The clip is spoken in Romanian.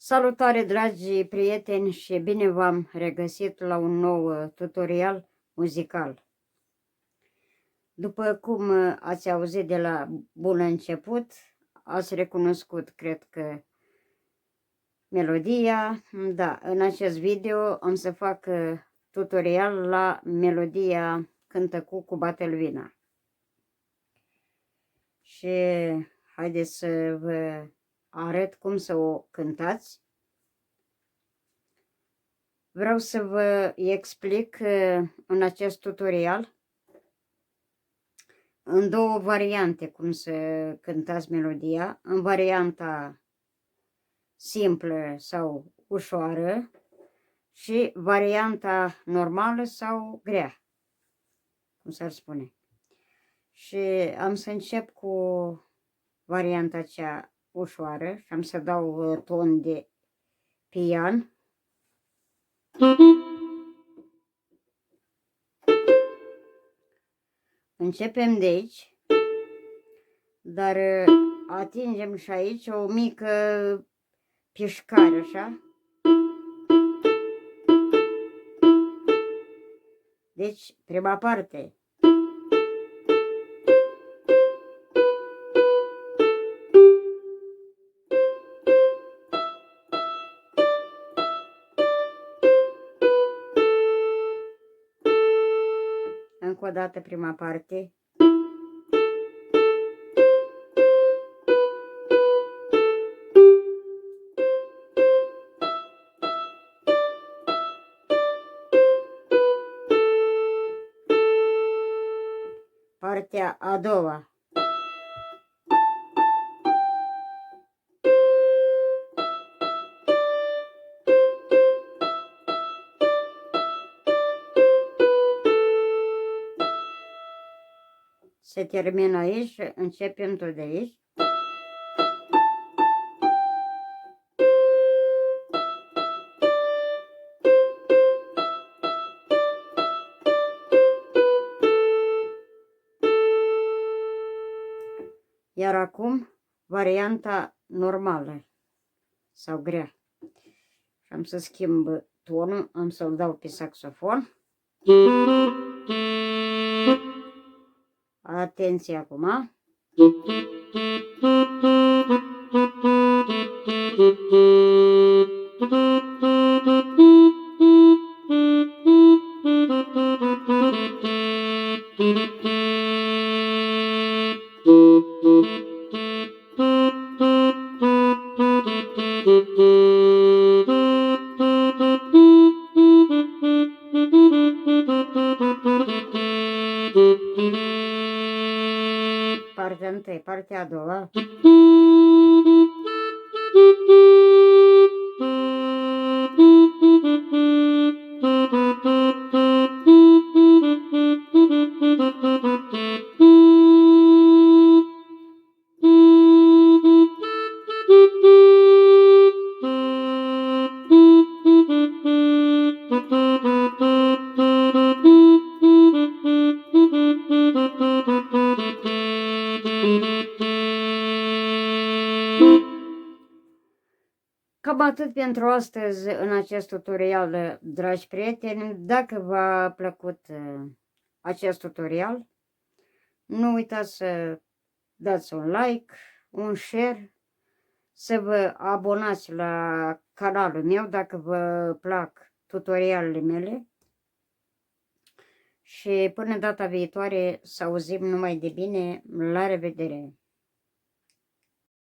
Salutare, dragi prieteni, și bine v-am regăsit la un nou tutorial muzical. După cum ați auzit de la bun început, ați recunoscut, cred că, melodia. Da, în acest video am să fac tutorial la melodia Cântă cu Batelvina. Și haideți să vă arăt cum să o cântați. Vreau să vă explic în acest tutorial în două variante cum să cântați melodia. În varianta simplă sau ușoară și varianta normală sau grea, cum s-ar spune. Și am să încep cu varianta cea ușoară și am să dau ton de pian. Începem de aici, dar atingem și aici o mică pișcare, așa. Deci, prima parte. Încă o dată prima parte. Partea a doua. Se termină aici și începem tot de aici. Iar acum varianta normală sau grea. Și am să schimb tonul, am să-l dau pe saxofon. Atenție acum. Partea întâi, partea a doua. Cam atât pentru astăzi în acest tutorial, dragi prieteni. Dacă v-a plăcut acest tutorial, nu uitați să dați un like, un share, să vă abonați la canalul meu dacă vă plac tutorialele mele. Și până data viitoare să auzim numai de bine. La revedere!